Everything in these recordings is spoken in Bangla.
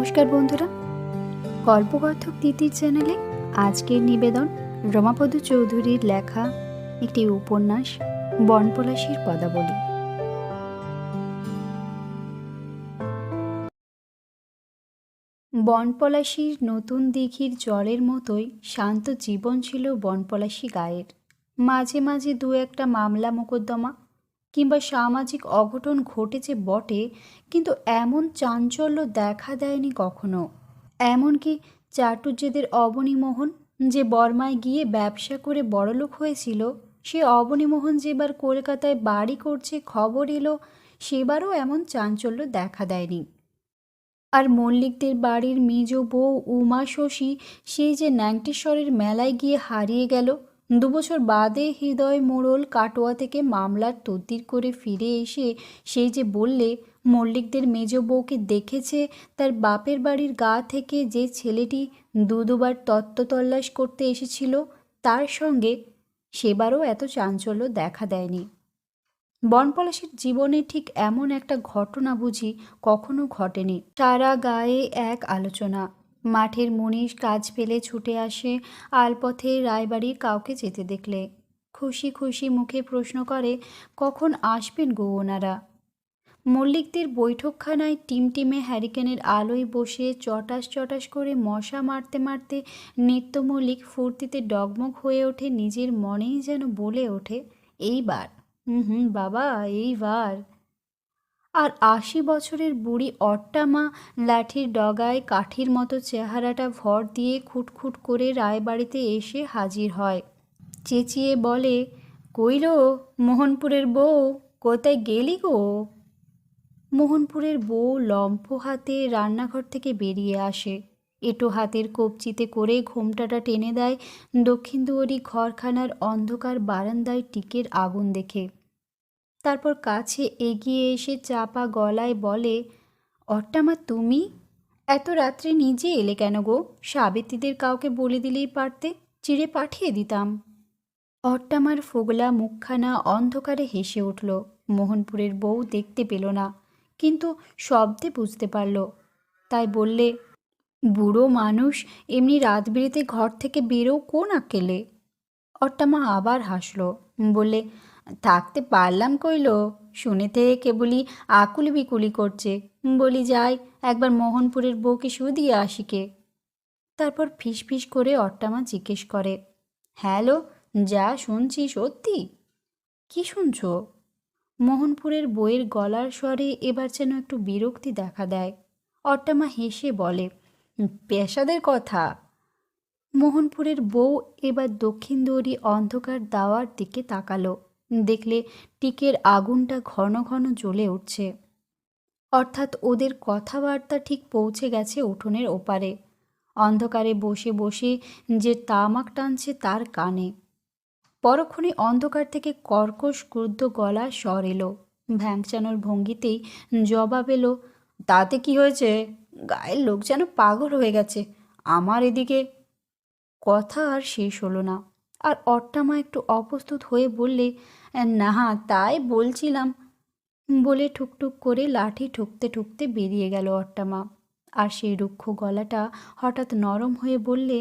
নমস্কার বন্ধুরা, গল্পকথক তিতির চ্যানেলে আজকের নিবেদন রমাপদ চৌধুরীর লেখা একটি উপন্যাস বনপলাশীর পদাবলী। বনপলাশীর নতুন দিঘির জলের মতোই শান্ত জীবন ছিল বনপলাশী গায়ের। মাঝে মাঝে দু একটা মামলা মোকদ্দমা কিংবা সামাজিক অঘটন ঘটেছে বটে, কিন্তু এমন চাঞ্চল্য দেখা দেয়নি কখনো। এমনকি চাটুজ্যেদের অবনীমোহন, যে বর্মায় গিয়ে ব্যবসা করে বড়লোক হয়েছিল, সে অবনীমোহন যেবার কলকাতায় বাড়ি করছে খবর এলো, সেবারও এমন চাঞ্চল্য দেখা দেয়নি। আর মল্লিকদের বাড়ির মেজ বউ উমা শশী, সেই যে ন্যাংটেশ্বরের মেলায় গিয়ে হারিয়ে গেল, 2 বছর বাদে হৃদয় মোড়ল কাটোয়া থেকে মামলার তদবির করে ফিরে এসে সেই যে বললে মল্লিকদের মেজ বউকে দেখেছে তার বাপের বাড়ির গা থেকে যে ছেলেটি দুবার তত্ত্ব তল্লাশ করতে এসেছিল তার সঙ্গে, সেবারও এত চাঞ্চল্য দেখা দেয়নি। বনপলাশীর জীবনে ঠিক এমন একটা ঘটনা বুঝি কখনো ঘটেনি। সারা গায়ে এক আলোচনা। মাঠের মুনিশ কাজ পেলে ছুটে আসে আলপথে রায়বাড়ির কাউকে যেতে দেখলে। খুশি খুশি মুখে প্রশ্ন করে, কখন আসবেন গো ওনারা? মল্লিকদের বৈঠকখানায় টিমটিমে হ্যারিকেনের আলোয় বসে চটাস চটাস করে মশা মারতে মারতে নিত্য মল্লিক ফুর্তিতে ডগমগ হয়ে ওঠে, নিজের মনেই যেন বলে ওঠে, এইবার বাবা এইবার। আর 80 বছরের বুড়ি অট্টামা লাঠির ডগায় কাঠির মতো চেহারাটা ভর দিয়ে খুটখুট করে রায়বাড়িতে এসে হাজির হয়। চেঁচিয়ে বলে, কইল মোহনপুরের বউ, কোথায় গেলি গো? মোহনপুরের বউ লম্ফ হাতে রান্নাঘর থেকে বেরিয়ে আসে। এঁটো হাতের কবচিতে করে ঘোমটাটা টেনে দেয় দক্ষিণ দুয়ারি ঘরখানার অন্ধকার বারান্দায় টিকের আগুন দেখে। তারপর কাছে এগিয়ে এসে চাপা গলায় বলে, অট্টামা তুমি এত রাত্রে নিজে এলে কেন গো? সাবিত্রীদের কাউকে বলে দিলেই পারতে, চিড়ে পাঠিয়ে দিতাম। অট্টামার ফোগলা মুখখানা অন্ধকারে হেসে উঠল। মোহনপুরের বউ দেখতে পেল না, কিন্তু শব্দে বুঝতে পারল। তাই বললে, বুড়ো মানুষ এমনি রাত বিরেতে ঘর থেকে বেরো কোন আক্কেলে? অট্টামা আবার হাসল, বললে, থাকতে পারলাম কইল, শুনেতে কেবলই আকুলি বিকুলি করছে, বলি যাই একবার মোহনপুরের বউকে শুধিয়ে আসিকে। তারপর ফিসফিস করে অট্টামা জিজ্ঞেস করে, হ্যালো, যা শুনছি সত্যি? কি শুনছ? মোহনপুরের বউয়ের গলার স্বরে এবার যেন একটু বিরক্তি দেখা দেয়। অট্টামা হেসে বলে, পেশাদের কথা। মোহনপুরের বউ এবার দক্ষিণ দুয়ারি অন্ধকার দাওয়ার দিকে তাকালো। দেখলে টিকের আগুনটা ঘন ঘন জ্বলে উঠছে, অর্থাৎ ওদের কথাবার্তা ঠিক পৌঁছে গেছে উঠোনের ওপারে। অন্ধকারে বসে বসে যে তামাক টানছে তার কানে। পরক্ষণে অন্ধকার থেকে কর্কশ ক্রুদ্ধ গলা স্বর এলো। ভ্যাংচানোর ভঙ্গিতেই জবাব এলো, তাতে কি হয়েছে? গায়ের লোক যেন পাগল হয়ে গেছে আমার এদিকে। কথা আর শেষ হলো না। আর অট্টামা একটু অপ্রস্তুত হয়ে বললে, না তাই বলছিলাম, বলে ঠুকঠুক করে লাঠি ঠুকতে ঠুকতে বেরিয়ে গেল অট্টামা। আর সেই রুক্ষ গলাটা হঠাৎ নরম হয়ে বললে,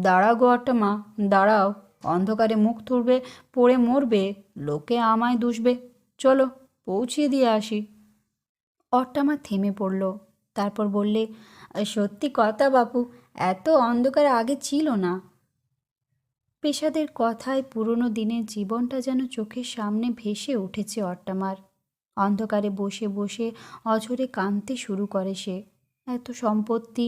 দাঁড়াও গো অট্টামা, দাঁড়াও, অন্ধকারে মুখ তুলবে, পড়ে মরবে, লোকে আমায় দুষবে, চলো পৌঁছিয়ে দিয়ে আসি। অট্টামা থেমে পড়ল, তারপর বললে, সত্যি কথা বাপু, এত অন্ধকার আগে ছিল না। পেশাদের কথায় পুরনো দিনের জীবনটা যেন চোখের সামনে ভেসে উঠেছে অট্টামার। অন্ধকারে বসে বসে অঝরে কাঁদতে শুরু করে সে। এত সম্পত্তি,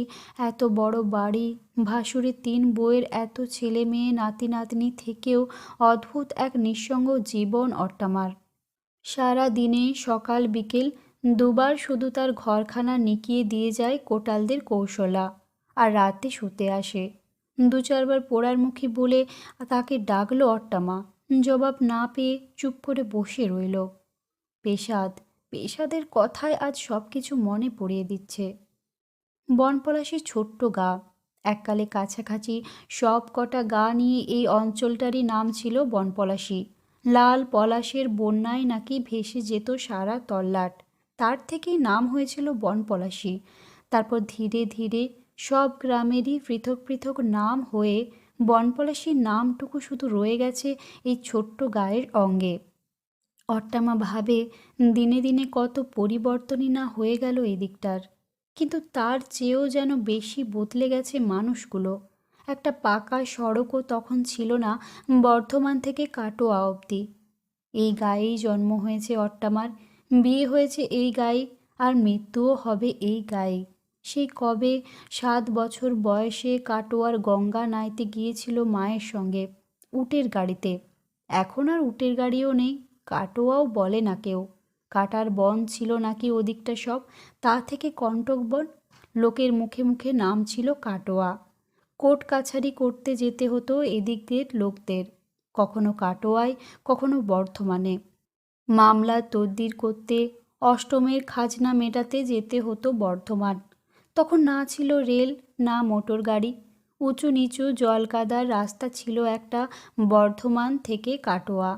এত বড় বাড়ি, ভাসুরের 3 বউয়ের এত ছেলে মেয়ে নাতি নাতনি থেকেও অদ্ভুত এক নিঃসঙ্গ জীবন অট্টামার। সারা দিনে সকাল বিকেল দুবার শুধু তার ঘরখানা নিকিয়ে দিয়ে যায় কোটালদের কৌশলা, আর রাতে শুতে আসে। 2-4 বার পোড়ার মুখী বলে তাকে ডাকলো অট্টামা, জবাব না পেয়ে চুপ করে বসে রইল। পেশাদের কথায় আজ সব কিছু মনে পড়িয়ে দিচ্ছে। বনপলাশীর ছোট্ট গা, এককালে কাছাকাছি সব কটা গা নিয়ে এই অঞ্চলটারই নাম ছিল বনপলাশী। লাল পলাশের বন্যায় নাকি ভেসে যেত সারা তল্লাট, তার থেকেই নাম হয়েছিল বনপলাশী। তারপর ধীরে ধীরে সব গ্রামেরই পৃথক পৃথক নাম হয়ে বনপলাশির নামটুকু শুধু রয়ে গেছে এই ছোট্ট গায়ের অঙ্গে। অট্টামা ভাবে দিনে দিনে কত পরিবর্তনই না হয়ে গেল এদিকটার। কিন্তু তার চেয়েও যেন বেশি বদলে গেছে মানুষগুলো। একটা পাকা সড়কও তখন ছিল না বর্ধমান থেকে কাটোয়া অবধি। এই গায়েই জন্ম হয়েছে অট্টামার, বিয়ে হয়েছে এই গায়ে, আর মৃত্যুও হবে এই গায়ে। সেই কবে 7 বছর বয়সে কাটোয়ার গঙ্গা নাইতে গিয়েছিল মায়ের সঙ্গে উটের গাড়িতে। এখন আর উটের গাড়িও নেই, কাটোয়াও বলে না কেউ। কাটার বন ছিল নাকি ওদিকটা সব, তা থেকে কন্টক বন। লোকের মুখে মুখে নাম ছিল কাটোয়া। কোর্ট কাছারি করতে যেতে হতো এদিকের লোকদের, কখনো কাটোয়ায় কখনো বর্ধমানে। মামলা তদবির করতে অষ্টমের খাজনা মেটাতে যেতে হতো বর্ধমান। তখন না ছিল রেল, না মোটর গাড়ি। উঁচু নিচু জলকাদার রাস্তা ছিল একটা বর্ধমান থেকে কাটোয়া।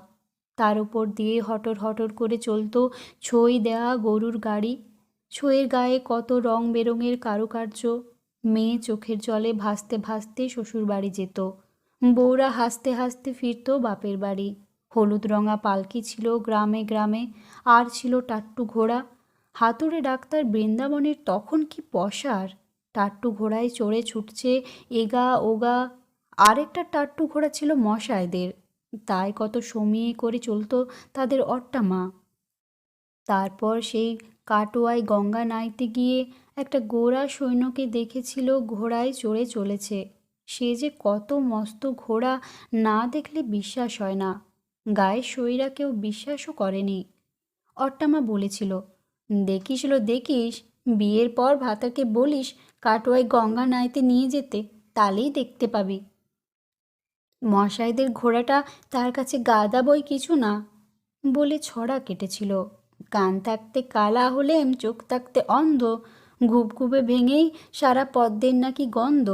তার উপর দিয়ে হটর হটর করে চলতো ছই দেওয়া গরুর গাড়ি। ছইয়ের গায়ে কত রং বেরঙের কারুকার্য। মেয়ে চোখের জলে ভাসতে ভাসতে শ্বশুর বাড়ি যেত, বউরা হাসতে হাসতে ফিরত বাপের বাড়ি। হলুদ রঙা পালকি ছিল গ্রামে গ্রামে, আর ছিল টাট্টু ঘোড়া। হাতুড়ে ডাক্তার বৃন্দাবনের তখন কি পসার! টাট্টু ঘোড়ায় চড়ে ছুটছে এগা ওগা। আরেকটা টাট্টু ঘোড়া ছিল মশাইদের, তাই কত সময়ে করে চলতো তাদের অট্টামা। তারপর সেই কাটোয়ায় গঙ্গা নাইতে গিয়ে একটা গোরা সৈন্যকে দেখেছিল ঘোড়ায় চড়ে চলেছে। সে যে কত মস্ত ঘোড়া, না দেখলে বিশ্বাস হয় না। গায়ের সইরা কেউ বিশ্বাসও করেনি। অট্টামা বলেছিল, দেখিস, বিয়ের পর ভাতাকে বলিস কাটোয়ায় গঙ্গা নাইতে নিয়ে যেতে, তাহলেই দেখতে পাবি। মশাইদের ঘোড়াটা তার কাছে গাদা বই কিছু না বলে ছড়া কেটেছিল। কান থাকতে কালা হলেম, চোখ থাকতে অন্ধ, ঘুপঘুপে ভেঙেই সারা পদ্মের নাকি গন্ধ।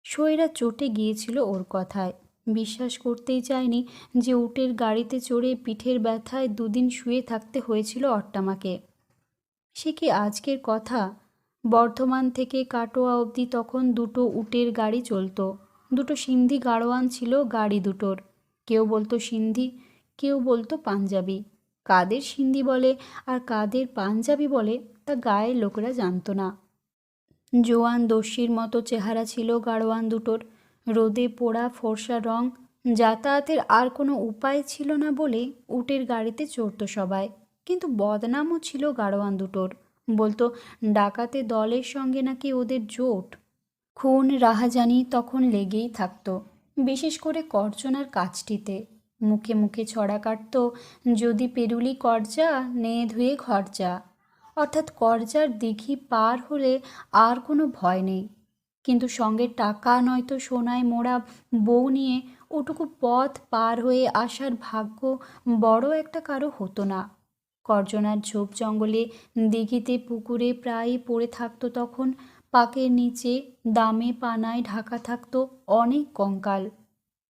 সইরা চটে গিয়েছিল ওর কথায়। বিশ্বাস করতেই চায়নি যে উটের গাড়িতে চড়ে পিঠের ব্যথায় দুদিন শুয়ে থাকতে হয়েছিল অট্টামাকে। সে কি আজকের কথা? বর্ধমান থেকে কাটোয়া অবধি তখন দুটো উটের গাড়ি চলতো। দুটো সিন্ধি গাড়োয়ান ছিল গাড়ি দুটোর। কেউ বলতো সিন্ধি, কেউ বলতো পাঞ্জাবি। কাদের সিন্ধি বলে আর কাদের পাঞ্জাবি বলে তা গায়ের লোকেরা জানতো না। জোয়ান দস্যির মতো চেহারা ছিল গাড়োয়ান দুটোর, রোদে পোড়া ফর্সা রং। যাতায়াতের আর কোনো উপায় ছিল না বলে উটের গাড়িতে চড়ত সবাই। কিন্তু বদনামও ছিল গাড়োয়ান দুটোর। বলতো ডাকাতে দলের সঙ্গে নাকি ওদের জোট। খুন রাহাজানি তখন লেগেই থাকতো, বিশেষ করে করজনার কাজটিতে। মুখে মুখে ছড়া কাটতো, যদি পেরুলি করজা নে ধুয়ে ঘর যা। অর্থাৎ করজার দিঘি পার হলে আর কোনো ভয় নেই। কিন্তু সঙ্গে টাকা নয়তো সোনায় মোড়া বউ নিয়ে ওটুকু পথ পার হয়ে আসার ভাগ্য বড় একটা কারো হতো না। করজনার ঝোপ জঙ্গলে, দিঘিতে, পুকুরে প্রায়ই পড়ে থাকতো তখন পাকের নিচে দামে পানায় ঢাকা থাকতো অনেক কঙ্কাল।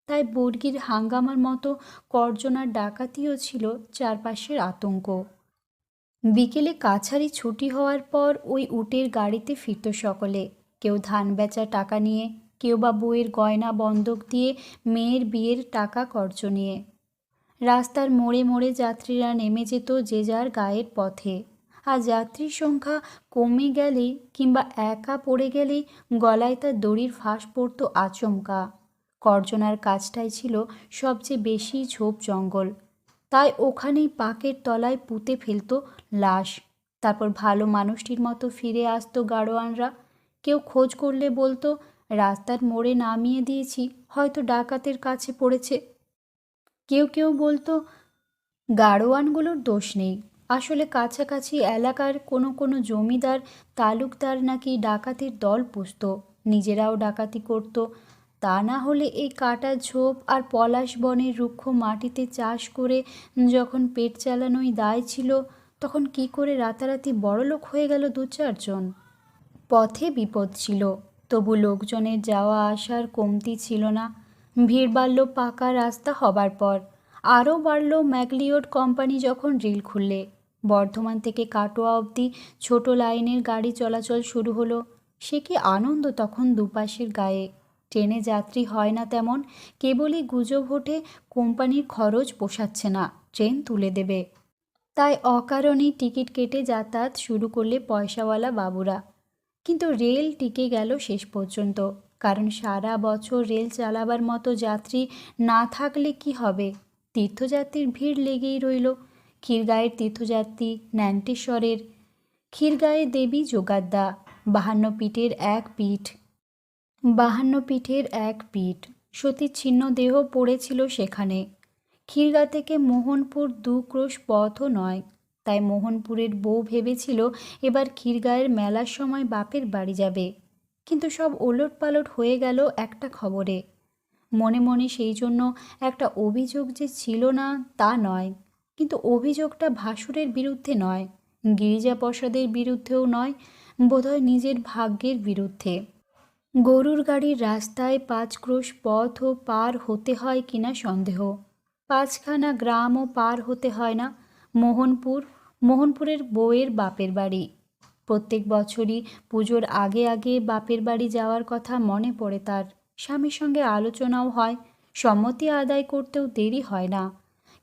তাই বর্গির হাঙ্গামার মতো করজনার ডাকাতিও ছিল চারপাশের আতঙ্ক। বিকেলে কাছারি ছুটি হওয়ার পর ওই উটের গাড়িতে ফিরত সকলে। কেউ ধান বেচা টাকা নিয়ে, কেউ বা বউয়ের গয়না বন্ধক দিয়ে মেয়ের বিয়ের টাকা কর্জ নিয়ে। রাস্তার মোড়ে মোড়ে যাত্রীরা নেমে যেত যে যার গায়ের পথে। আর যাত্রীর সংখ্যা কমে গেলেই কিংবা একা পড়ে গেলেই গলায় তার দড়ির ফাঁস পড়ত আচমকা। করজনার কাজটাই ছিল সবচেয়ে বেশি ঝোপ জঙ্গল, তাই ওখানেই পাকের তলায় পুঁতে ফেলত লাশ। তারপর ভালো মানুষটির মতো ফিরে আসতো গাড়োয়ানরা। কেউ খোঁজ করলে বলতো রাস্তার মোড়ে নামিয়ে দিয়েছি, হয়তো ডাকাতের কাছে পড়েছে। কেউ কেউ বলতো গাড়োয়ানগুলোর দোষ নেই, আসলে কাছাকাছি এলাকার কোনো কোনো জমিদার তালুকদার নাকি ডাকাতের দল পুষত, নিজেরাও ডাকাতি করত। তা না হলে এই কাটা ঝোপ আর পলাশ বনের রুক্ষ মাটিতে চাষ করে যখন পেট চালানোই দায় ছিল, তখন কি করে রাতারাতি বড়লোক হয়ে গেল 2-4 জন? পথে বিপদ ছিল, তবু লোকজনের যাওয়া আসার কমতি ছিল না। ভিড় বাড়ল পাকা রাস্তা হবার পর, আরও বাড়ল ম্যাকলিওড কোম্পানি যখন রেল খুললে। বর্ধমান থেকে কাটোয়া অবধি ছোট লাইনের গাড়ি চলাচল শুরু হলো। সে কি আনন্দ তখন দুপাশের গায়ে। ট্রেনে যাত্রী হয় না তেমন, কেবলই গুজব ওঠে কোম্পানির খরচ পোষাচ্ছে না, ট্রেন তুলে দেবে। তাই অকারণেই টিকিট কেটে যাতায়াত শুরু করলে পয়সাওয়ালা বাবুরা। কিন্তু রেল টিকে গেল শেষ পর্যন্ত, কারণ সারা বছর রেল চালাবার মতো যাত্রী না থাকলে কি হবে। তীর্থযাত্রীর ভিড় লেগেই রইল। ক্ষীরগাঁয়ের তীর্থযাত্রী, ন্যান্টেশ্বরের ক্ষীরগাঁয়ে দেবী যোগাদ্দা, 52 পীঠের এক পীঠ সতীর ছিন্ন দেহ পড়েছিল সেখানে। ক্ষীরগাঁ থেকে মোহনপুর 2 ক্রোশ পথও নয়। তাই মোহনপুরের বউ ভেবেছিল এবার ক্ষীরগাঁয়ের মেলার সময় বাপের বাড়ি যাবে। কিন্তু সব ওলটপালট হয়ে গেল একটা খবরে। মনে মনে সেই জন্য একটা অভিযোগ যে ছিল না তা নয়, কিন্তু অভিযোগটা ভাসুরের বিরুদ্ধে নয়, গিরিজাপ্রসাদের বিরুদ্ধেও নয়, বোধহয় নিজের ভাগ্যের বিরুদ্ধে। গরুর গাড়ির রাস্তায় 5 ক্রোশ পথও পার হতে হয় কিনা সন্দেহ। 5খানা গ্রামও পার হতে হয় না। মোহনপুরের বউয়ের বাপের বাড়ি। প্রত্যেক বছরই পুজোর আগে আগে বাপের বাড়ি যাওয়ার কথা মনে পড়ে তার। স্বামীর সঙ্গে আলোচনাও হয়, সম্মতি আদায় করতেও দেরি হয় না।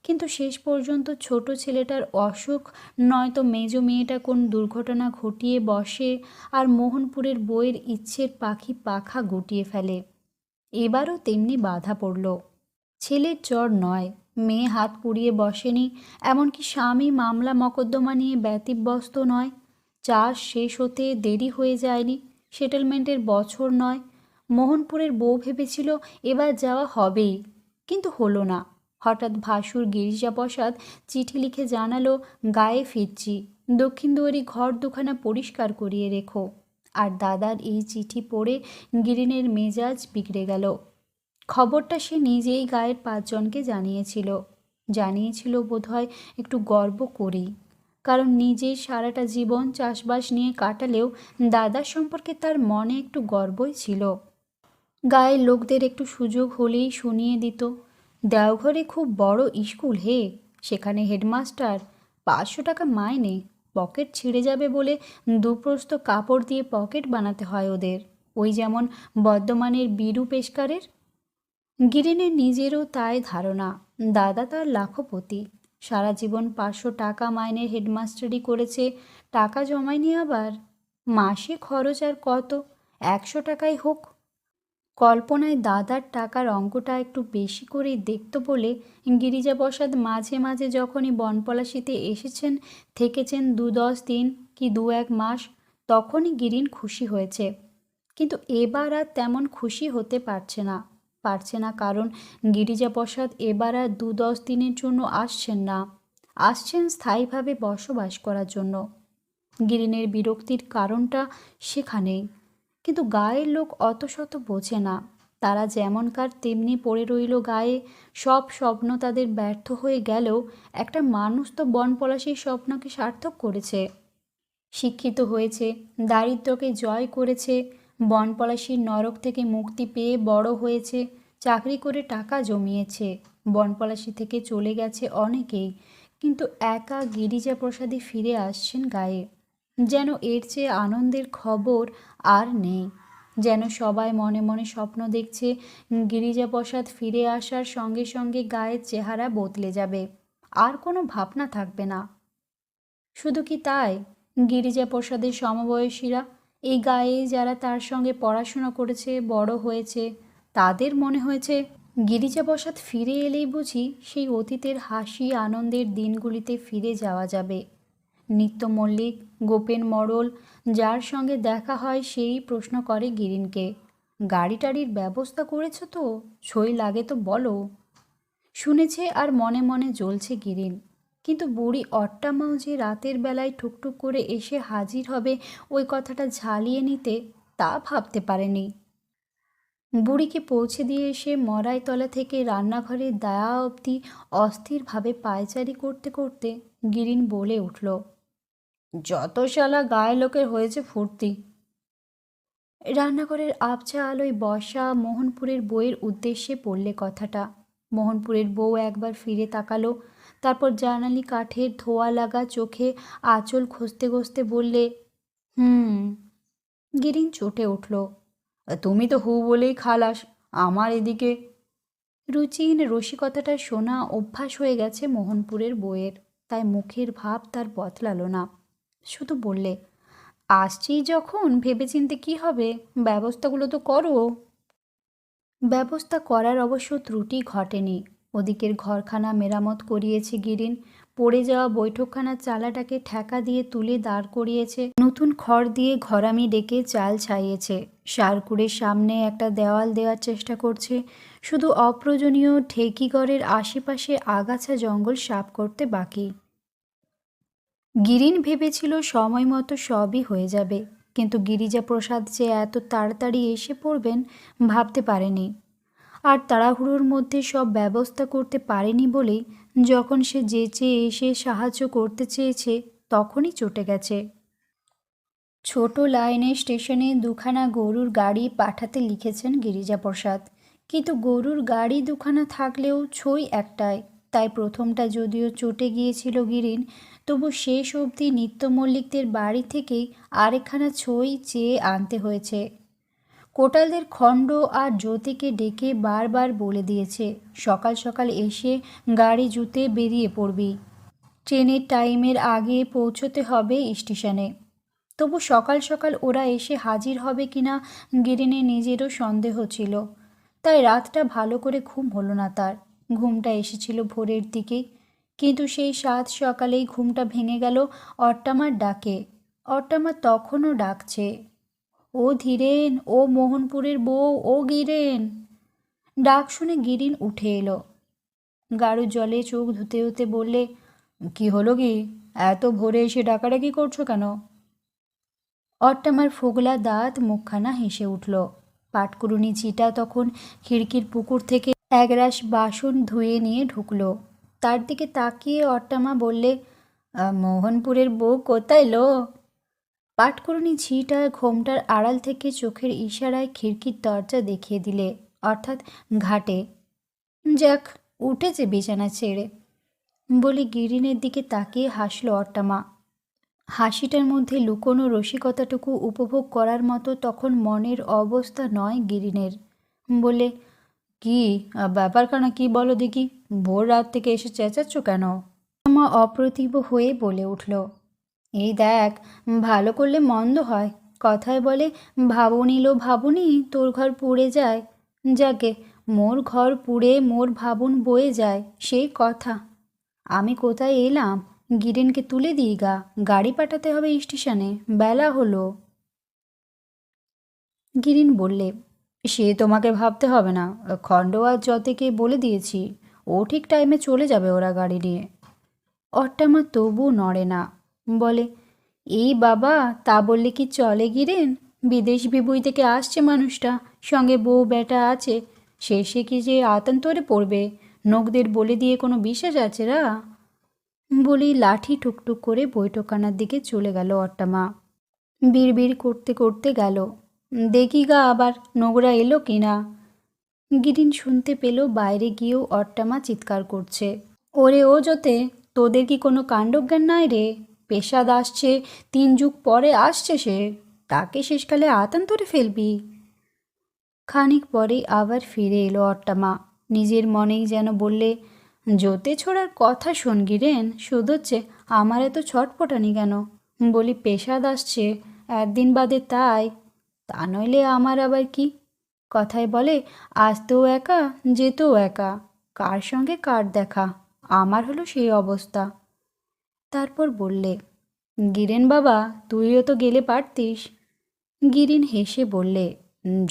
কিন্তু শেষ পর্যন্ত ছোট ছেলেটার অসুখ, নয়তো মেজ মেয়েটা কোন দুর্ঘটনা ঘটিয়ে বসে, আর মোহনপুরের বইয়ের ইচ্ছের পাখি পাখা গুটিয়ে ফেলে। এবারও তেমনি বাধা পড়ল। ছেলের জ্বর নয়, মেয়ে হাত পুড়িয়ে বসেনি, এমনকি স্বামী মামলা মকদ্দমা নিয়ে ব্যতিব্যস্ত নয়। চাষ শেষ হতে দেরি হয়ে যায়নি, সেটেলমেন্টের বছর নয়। মোহনপুরের বউ ভেবেছিল এবার যাওয়া হবেই, কিন্তু হলো না। হঠাৎ ভাসুর গিরিজাপ্রসাদ চিঠি লিখে জানালো, গায়ে ফিরছি, দক্ষিণ দুয়ারি ঘর দুখানা পরিষ্কার করিয়ে রেখো। আর দাদার এই চিঠি পড়ে গিরিনের মেজাজ বিগড়ে গেল। খবরটা সে নিজেই গায়ের 5জনকে জানিয়েছিল বোধহয় একটু গর্ব করেই, কারণ নিজে সারাটা জীবন চাষবাস নিয়ে কাটালেও দাদার সম্পর্কে তার মনে একটু গর্বই ছিল। গায়ের লোকদের একটু সুযোগ হলেই শুনিয়ে দিত, দেওঘরে খুব বড় স্কুল হে, সেখানে হেডমাস্টার, 500 টাকা মাইনে, পকেট ছিঁড়ে যাবে বলে 2 প্রস্থ কাপড় দিয়ে পকেট বানাতে হয় ওদের, ওই যেমন বর্ধমানের বীরু পেশকারের। গিরিনের নিজেরও তাই ধারণা। দাদা তার লাখপতি, সারা জীবন 500 টাকা মাইনের হেডমাস্টারি করেছে, টাকা জমায়নি আবার। মাসে খরচ আর কত, 100 টাকাই হোক। কল্পনায় দাদার টাকার অঙ্কটা একটু বেশি করেই দেখত বলে গিরিজাপ্রসাদ মাঝে মাঝে যখনই বনপলাশিতে এসেছেন, থেকেছেন 2-10 দিন কি 2-1 মাস, তখনই গিরিন খুশি হয়েছে। কিন্তু এবার আর তেমন খুশি হতে পারছে না, কারণ গিরিজাপ্রসাদ এবার আর 2-10 দিনের জন্য আসছেন স্থায়ীভাবে বসবাস করার জন্য। গিরিনের বিরক্তির কারণটা সেখানেই। কিন্তু গায়ের লোক অত শত বোঝে না। তারা যেমনকার তেমনি পড়ে রইল গায়ে। সব স্বপ্ন তাদের ব্যর্থ হয়ে গেলেও একটা মানুষ তো বনপলাশির স্বপ্নকে সার্থক করেছে। শিক্ষিত হয়েছে, দারিদ্র্যকে জয় করেছে, বনপলাশির নরক থেকে মুক্তি পেয়ে বড় হয়েছে, চাকরি করে টাকা জমিয়েছে। বনপলাশি থেকে চলে গেছে অনেকেই, কিন্তু একা গিরিজাপ্রসাদই ফিরে আসছেন গায়ে। যেন এর চেয়ে আনন্দের খবর আর নেই। যেন সবাই মনে মনে স্বপ্ন দেখছে গিরিজাপ্রসাদ ফিরে আসার সঙ্গে সঙ্গে গায়ের চেহারা বদলে যাবে, আর কোনো ভাবনা থাকবে না। শুধু কি তাই, গিরিজাপ্রসাদের সমবয়সীরা, এই গায়ে যারা তার সঙ্গে পড়াশোনা করেছে, বড় হয়েছে, তাদের মনে হয়েছে গিরিজাপ্রসাদ ফিরে এলেই বুঝি সেই অতীতের হাসি আনন্দের দিনগুলিতে ফিরে যাওয়া যাবে। নিত্য মল্লিক, গোপেন মরল, যার সঙ্গে দেখা হয় সেই প্রশ্ন করে গিরিনকে, গাড়ি টাড়ির ব্যবস্থা করেছ তো, সই লাগে তো বলো। শুনেছে আর মনে মনে জ্বলছে গিরিন। কিন্তু বুড়ি অট্টামাও যে রাতের বেলায় টুকটুক করে এসে হাজির হবে ওই কথাটা ঝালিয়ে নিতে, তা ভাবতে পারেনি। বুড়িকে পৌঁছে দিয়ে এসে মরাইতলা থেকে রান্নাঘরের দায়া অবধি অস্থিরভাবে পায়চারি করতে করতে গিরিন বলে উঠল, যত শালা গায়ে লোকের হয়েছে ফুর্তি। রান্নাঘরের আবছা আলোয় বসা মোহনপুরের বউয়ের উদ্দেশ্যে পড়লে কথাটা। মোহনপুরের বউ একবার ফিরে তাকালো, তারপর জানালি কাঠের ধোয়া লাগা চোখে আঁচল ঘষতে ঘষতে বললে, হুম। গিরিন চটে উঠল, তুমি তো হু বলেই খালাস, আমার এদিকে। রুচিহীন রসিকতাটা শোনা অভ্যাস হয়ে গেছে মোহনপুরের বউয়ের, তাই মুখের ভাব তার বদলালো না। শুধু বললে, আসছি যখন ভেবেচিন্তে কি হবে, ব্যবস্থাগুলো তো করো। ব্যবস্থা করার অবশ্য ত্রুটি ঘটেনি। ওদিকের ঘরখানা মেরামত করিয়েছে গিরিন, পড়ে যাওয়া বৈঠকখানার চালাটাকে ঠেকা দিয়ে তুলে দাঁড় করিয়েছে, নতুন খড় দিয়ে ঘরামি ডেকে চাল ছাইয়েছে, সারকুড়ের সামনে একটা দেওয়াল দেওয়ার চেষ্টা করছে, শুধু অপ্রয়োজনীয় ঢেকিঘরের আশেপাশে আগাছা জঙ্গল সাফ করতে বাকি। গিরিন ভেবেছিল সময় মতো সবই হয়ে যাবে, কিন্তু গিরিজাপ্রসাদ যে এত তাড়াতাড়ি এসে পড়বেন ভাবতে পারেনি। আর তাড়াহুড়োর মধ্যে সব ব্যবস্থা করতে পারেনি বলেই যখন সে যেচে এসে সাহায্য করতে চেয়েছে তখনই চটে গেছে। ছোট লাইনের স্টেশনে দুখানা গরুর গাড়ি পাঠাতে লিখেছেন গিরিজাপ্রসাদ, কিন্তু গরুর গাড়ি দুখানা থাকলেও ছই একটাই। তাই প্রথমটা যদিও চটে গিয়েছিল গিরিন, তবু শেষ অবধি নিত্যমল্লিকদের বাড়ি থেকেই আরেকখানা ছই চেয়ে আনতে হয়েছে। কোটালদের খণ্ড আর জ্যোতিকে ডেকে বারবার বলে দিয়েছে, সকাল সকাল এসে গাড়ি জুতে বেরিয়ে পড়বি, ট্রেনের টাইমের আগে পৌঁছতে হবে স্টেশনে। তবু সকাল সকাল ওরা এসে হাজির হবে কিনা গিরিনের নিজেরও সন্দেহ ছিল, তাই রাতটা ভালো করে ঘুম হলো না তার। ঘুমটা এসেছিল ভোরের দিকেই, কিন্তু সেই সাত সকালেই ঘুমটা ভেঙে গেল অট্টামার ডাকে। অট্টামা তখনও ডাকছে, ও ধীরেন, ও মোহনপুরের বউ, ও গিরেন। ডাক শুনে গিরিন উঠে এলো, গাঢ় জলে চোখ ধুতে ধুতে বললে, কি হলো কি, এত ভোরে এসে ডাকাডাকি করছো কেন? অট্টামার ফোগলা দাঁত মুখখানা হেসে উঠল। পাটকুরুনি ঝিটা তখন খিড়কির পুকুর থেকে একরাশ বাসন ধুয়ে নিয়ে ঢুকলো। তার দিকে তাকিয়ে অট্টামা বললে, মোহনপুরের বউ কোথায় লো? পাটকুরুনি ঝিটা ঘোমটার আড়াল থেকে চোখের ইশারায় খিড়কির দরজা দেখিয়ে দিলে, অর্থাৎ ঘাটে। যাক, উঠেছে বিছানা ছেড়ে, বলে গিরিনের দিকে তাকিয়ে হাসল অট্টামা। হাসিটার মধ্যে লুকোনো রসিকতাটুকু উপভোগ করার মতো তখন মনের অবস্থা নয় গিরিনের। বলে, কি ব্যাপারখানা কি বলো দেখি, ভোর রাত থেকে এসে চেঁচাচ্ছ কেন? মা অপ্রতিভ হয়ে বলে উঠল, এই দেখ, ভালো করলে মন্দ হয়, কথায় বলে ভাবুনি লো ভাবুনি তোর ঘর পুড়ে যায়, যাকে মোর ঘর পুড়ে মোর ভাবুন বয়ে যায়, সেই কথা। আমি কোথায় এলাম, গিরেনকে তুলে দিই গা, গাড়ি পাঠাতে হবে স্টেশনে, বেলা হলো। গিরিন বললে, সে তোমাকে ভাবতে হবে না, খণ্ডোয়ার যতেকে বলে দিয়েছি, ও ঠিক টাইমে চলে যাবে ওরা গাড়ি নিয়ে। অট্টামা তবু নড়ে না, বলে, এই বাবা, তা বললে কি চলে গিরেন? বিদেশ বিভুঁই থেকে আসছে মানুষটা, সঙ্গে বউ বেটা আছে, শেষে কি যে আতান্তরে পড়বে, নোকদের বলে দিয়ে কোনো বিশেষ আছে রা? বলেই লাঠি টুকটুক করে বৈঠকখানার দিকে চলে গেল অট্টামা। বিড়বিড় করতে করতে গেল, দেখি গা আবার নোংরা এলো কি না। গিরিন শুনতে পেল বাইরে গিয়েও অট্টামা চিৎকার করছে, ওরে ও যতে, তোদের কি কোনো কাণ্ডজ্ঞান নাই রে? পেশাদ আসছে, 3 যুগ পরে আসছে সে, তাকে শেষকালে আতান্তরে ফেলবি? খানিক পরেই আবার ফিরে এলো অট্টামা, নিজের মনেই যেন বললে, যোতে ছোড়ার কথা শোন গিরেন, শুধোচ্ছে আমার এত ছটপটানি কেন? বলি পেশাদ আসছে একদিন বাদে, তাই, তা নইলে আমার আবার কি? কথায় বলে, আসতেও একা যেতেও একা, কার সঙ্গে কার দেখা, আমার হলো সেই অবস্থা। তারপর বললে, গিরেন বাবা, তুইও তো গেলে পারতিস। গিরিন হেসে বললে,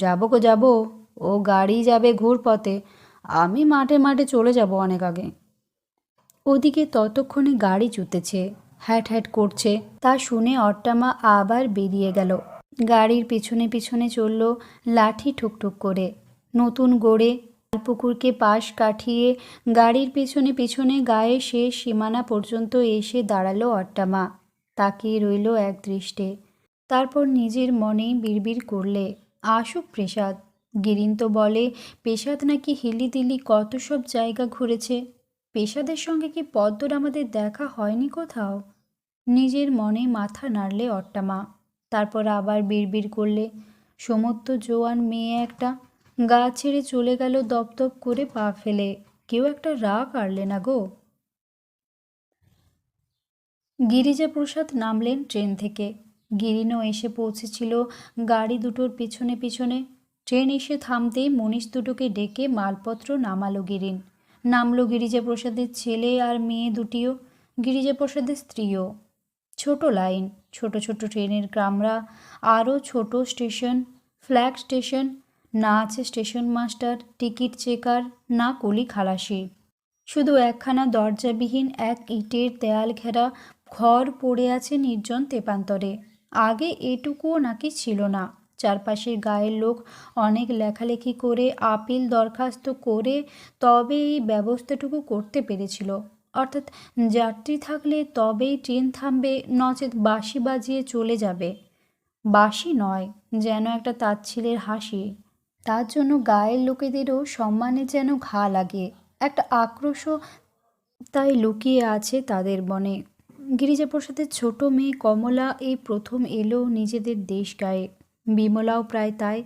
যাবো গো যাবো, ও গাড়ি যাবে ঘুরপথে, আমি মাঠে মাঠে চলে যাব অনেক আগে। ওদিকে ততক্ষণে গাড়ি জুতেছে, হ্যাট হ্যাট করছে, তা শুনে অট্টামা আবার বেরিয়ে গেল। গাড়ির পিছনে পিছনে চলল লাঠি ঠুকঠুক করে। নতুন গড়ে পুকুরকে পাশ কাটিয়ে গাড়ির পিছনে পিছনে গায়ে শেষ সীমানা পর্যন্ত এসে দাঁড়ালো অট্টামা। তাকিয়ে রইল এক দৃষ্টে। তারপর নিজের মনেই বিড়বিড় করলে, আসুক পেশাদ। গিরিন তো বলে পেশাদ নাকি হিলিদিলি কত সব জায়গা ঘুরেছে, পেশাদের সঙ্গে কি পদ্মর আমাদের দেখা হয়নি কোথাও? নিজের মনে মাথা নাড়লে অট্টামা। তারপর আবার বিড়বিড় করলে, সমস্ত জোয়ান মেয়ে একটা, গা ছেড়ে চলে গেল দপদপ করে পা ফেলে। কেউ একটা রাগ আড়লে না গো। গিরিজাপ্রসাদ নামলেন ট্রেন থেকে। গিরিনও এসে পৌঁছেছিল গাড়ি দুটোর পিছনে পিছনে। ট্রেন এসে থামতেই মনীষ দুটোকে ডেকে মালপত্র নামালো গিরিন। নামলো গিরিজাপ্রসাদের ছেলে আর মেয়ে দুটিও, গিরিজাপ্রসাদের স্ত্রীও। ছোট লাইন, ছোট ছোট ট্রেনের কামরা, আরও ছোট স্টেশন, ফ্ল্যাগ স্টেশন। না আছে স্টেশন মাস্টার, টিকিট চেকার, না কুলি খালাসি। শুধু একখানা দরজাবিহীন এক ইটের দেয়াল ঘেরা ঘর পড়ে আছে নির্জন তেপান্তরে। আগে এটুকুও নাকি ছিল না। চারপাশের গায়ের লোক অনেক লেখালেখি করে আপিল দরখাস্ত করে তবে এই ব্যবস্থাটুকু করতে পেরেছিল। অর্থাৎ যাত্রী থাকলে তবেই ট্রেন থামবে, নচেত বাঁশি বাজিয়ে চলে যাবে। বাঁশি নয়, যেন একটা তাচ্ছিলের হাসি। তার জন্য গায়ের লোকেদেরও সম্মানে যেন ঘা লাগে, একটা আক্রোশও তাই লুকিয়ে আছে তাদের মনে। গিরিজাপ্রসাদের ছোট মেয়ে কমলা এই প্রথম এলো নিজেদের দেশ গায়ে। বিমলাও প্রায় তাই।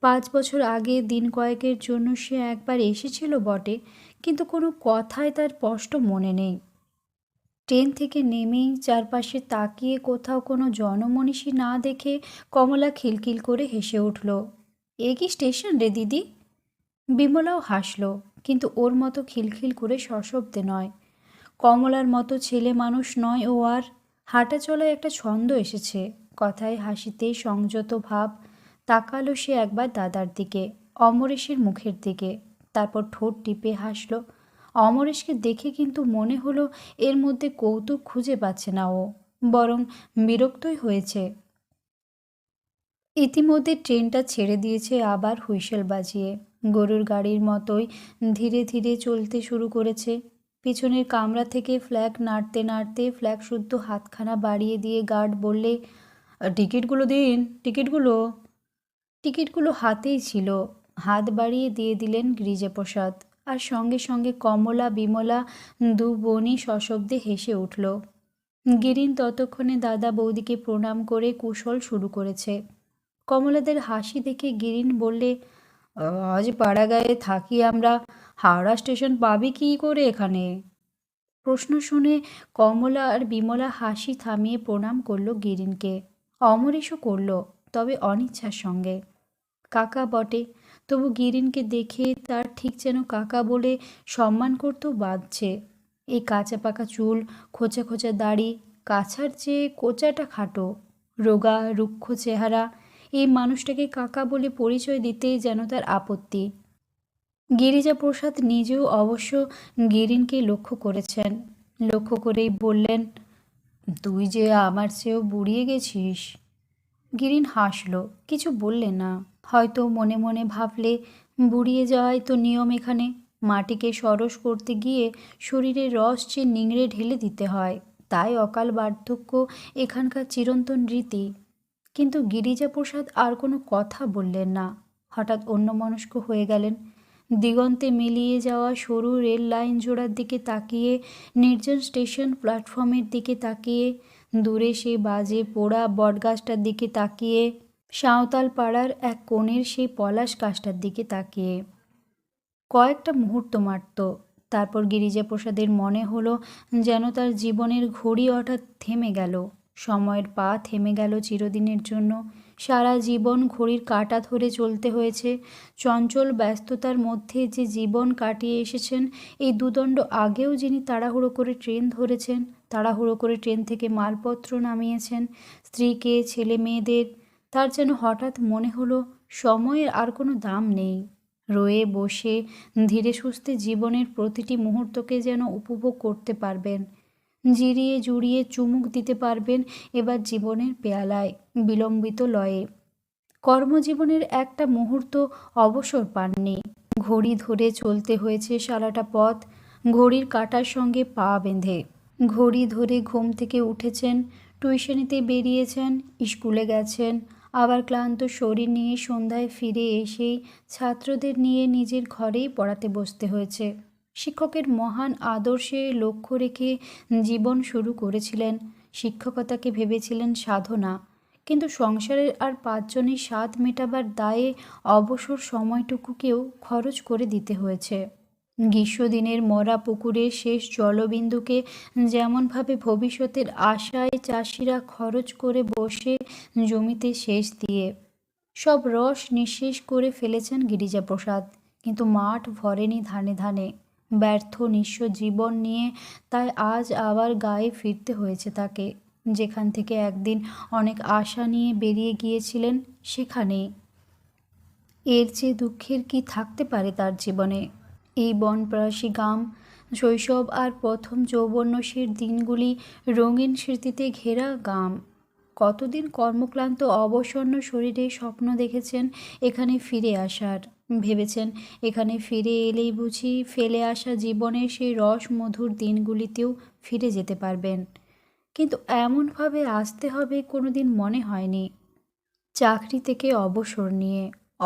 5 বছর আগে দিন কয়েকের জন্য সে একবার এসেছিল বটে, কিন্তু কোনো কথাই তার স্পষ্ট মনে নেই। ট্রেন থেকে নেমেই চারপাশে তাকিয়ে কোথাও কোনো জনমনীষী না দেখে কমলা খিলখিল করে হেসে উঠল। এ কি স্টেশন রে দিদি? বিমলাও হাসল, কিন্তু ওর মতো খিলখিল করে সশব্দে নয়। কমলার মতো ছেলে মানুষ নয় ও আর। হাঁটা চলায় একটা ছন্দ এসেছে, কথায় হাসিতে সংযত ভাব। তাকালো সে একবার দাদার দিকে, অমরেশের মুখের দিকে, তারপর ঠোঁট টিপে হাসল। অমরেশকে দেখে কিন্তু মনে হলো এর মধ্যে কৌতুক খুঁজে পাচ্ছে না ও, বরং বিরক্তই হয়েছে। ইতিমধ্যে ট্রেনটা ছেড়ে দিয়েছে আবার হুইসেল বাজিয়ে। গরুর গাড়ির মতোই ধীরে ধীরে চলতে শুরু করেছে। পিছনের কামরা থেকে ফ্ল্যাগ নাড়তে নাড়তে ফ্ল্যাগ শুদ্ধ হাতখানা বাড়িয়ে দিয়ে গার্ড বললে, টিকিটগুলো দিন, টিকিটগুলো। টিকিটগুলো হাতেই ছিল। হাত বাড়িয়ে দিয়ে দিলেন গিরিজাপ্রসাদ, আর সঙ্গে সঙ্গে কমলা বিমলা দু বোনই সশব্দে হেসে উঠল। গিরিন ততক্ষণে দাদা বৌদিকে প্রণাম করে কুশল শুরু করেছে। কমলাদের হাসি দেখে গিরিন বললে, আজ পাড়াগাঁয়ে থাকি আমরা, হাওড়া স্টেশন পাবি কী করে এখানে? প্রশ্ন শুনে কমলা আর বিমলা হাসি থামিয়ে প্রণাম করল গিরিনকে। অমরেশও করল, তবে অনিচ্ছার সঙ্গে। কাকা বটে, তবু গিরিনকে দেখে তার ঠিক যেন কাকা বলে সম্মান করতেও বাধছে। এই কাঁচা পাকা চুল, খোঁচা খোঁচা দাড়ি, কাছার চেয়ে কোচাটা খাটো, রোগা রুক্ষ চেহারা, এই মানুষটাকে কাকা বলে পরিচয় দিতেই যেন তার আপত্তি। গিরিজাপ্রসাদ নিজেও অবশ্য গিরিনকে লক্ষ্য করেছেন। লক্ষ্য করেই বললেন, তুই যে আমার চেয়েও বুড়িয়ে গেছিস। গিরিন হাসল, কিছু বললে না। হয়তো মনে মনে ভাবলে, বুড়িয়ে যাওয়াই তো নিয়ম এখানে। মাটিকে সরস করতে গিয়ে শরীরের রস যে নিংড়ে ঢেলে দিতে হয়, তাই অকাল বার্ধক্য এখানকার চিরন্তন রীতি। কিন্তু গিরিজাপ্রসাদ আর কোনো কথা বললেন না। হঠাৎ অন্যমনস্ক হয়ে গেলেন। দিগন্তে মিলিয়ে যাওয়া সরু রেল লাইন জোড়ার দিকে তাকিয়ে, নির্জন স্টেশন প্ল্যাটফর্মের দিকে তাকিয়ে, দূরে সেই বাজে পোড়া বটগাছটার দিকে তাকিয়ে, সাঁওতাল পাড়ার এক কোণের সেই পলাশ গাছটার দিকে তাকিয়ে। কয়েকটা মুহূর্ত মাত্র। তারপর গিরিজাপ্রসাদের মনে হলো যেন তার জীবনের ঘড়ি হঠাৎ থেমে গেল। সময়ের পা থেমে গেল চিরদিনের জন্য। সারা জীবন ঘড়ির কাঁটা ধরে চলতে হয়েছে। চঞ্চল ব্যস্ততার মধ্যে যে জীবন কাটিয়ে এসেছেন, এই দুদণ্ড আগেও যিনি তাড়াহুড়ো করে ট্রেন ধরেছেন, তাড়াহুড়ো করে ট্রেন থেকে মালপত্র নামিয়েছেন, স্ত্রীকে ছেলে মেয়েদের, তার যেন হঠাৎ মনে হলো সময়ের আর কোনো দাম নেই। রয়ে বসে ধীরে সুস্থে জীবনের প্রতিটি মুহূর্তকে যেন উপভোগ করতে পারবেন, জিরিয়ে জুড়িয়ে চুমুক দিতে পারবেন এবার জীবনের পেয়ালায়, বিলম্বিত লয়ে। কর্মজীবনের একটা মুহূর্ত অবসর পাননি। ঘড়ি ধরে চলতে হয়েছে সারাটা পথ, ঘড়ির কাঁটার সঙ্গে পা বেঁধে। ঘড়ি ধরে ঘুম থেকে উঠেছেন, টিউশনিতে বেরিয়েছেন, স্কুলে গেছেন, আবার ক্লান্ত শরীর নিয়ে সন্ধ্যায় ফিরে এসেই ছাত্রদের নিয়ে নিজের ঘরেই পড়াতে বসতে হয়েছে। শিক্ষকের মহান আদর্শে লক্ষ্য রেখে জীবন শুরু করেছিলেন। শিক্ষকতাকে ভেবেছিলেন সাধনা, কিন্তু সংসারের আর পাঁচজনের স্বাদ মেটাবার দায়ে অবসর সময়টুকুকেও খরচ করে দিতে হয়েছে। গ্রীষ্মদিনের মরা পুকুরের শেষ জলবিন্দুকে যেমনভাবে ভবিষ্যতের আশায় চাষিরা খরচ করে বসে জমিতে সেচ দিয়ে সব রস নিঃশেষ করে ফেলেছেন গিরিজাপ্রসাদ, কিন্তু মাঠ ভরেনি ধানে ধানে। ব্যর্থ নিঃস্ব জীবন নিয়ে তাই আজ আবার গায়ে ফিরতে হয়েছে তাকে, যেখান থেকে একদিন অনেক আশা নিয়ে বেরিয়ে গিয়েছিলেন সেখানেই। এর চেয়ে দুঃখের কি থাকতে পারে তার জীবনে? এই বনপ্রাসী গ্রাম, শৈশব আর প্রথম যৌবনশীর দিনগুলি রঙিন স্মৃতিতে ঘেরা গ্রাম। কতদিন কর্মক্লান্ত অবসন্ন শরীরে স্বপ্ন দেখেছেন এখানে ফিরে আসার, ভেবেছেন এখানে ফিরে এলেই বুঝি ফেলে আসা জীবনের সেই রস মধুর দিনগুলিতেও ফিরে যেতে পারবেন। কিন্তু এমনভাবে আসতে হবে কোনোদিন মনে হয়নি। চাকরি থেকে অবসর নিয়ে,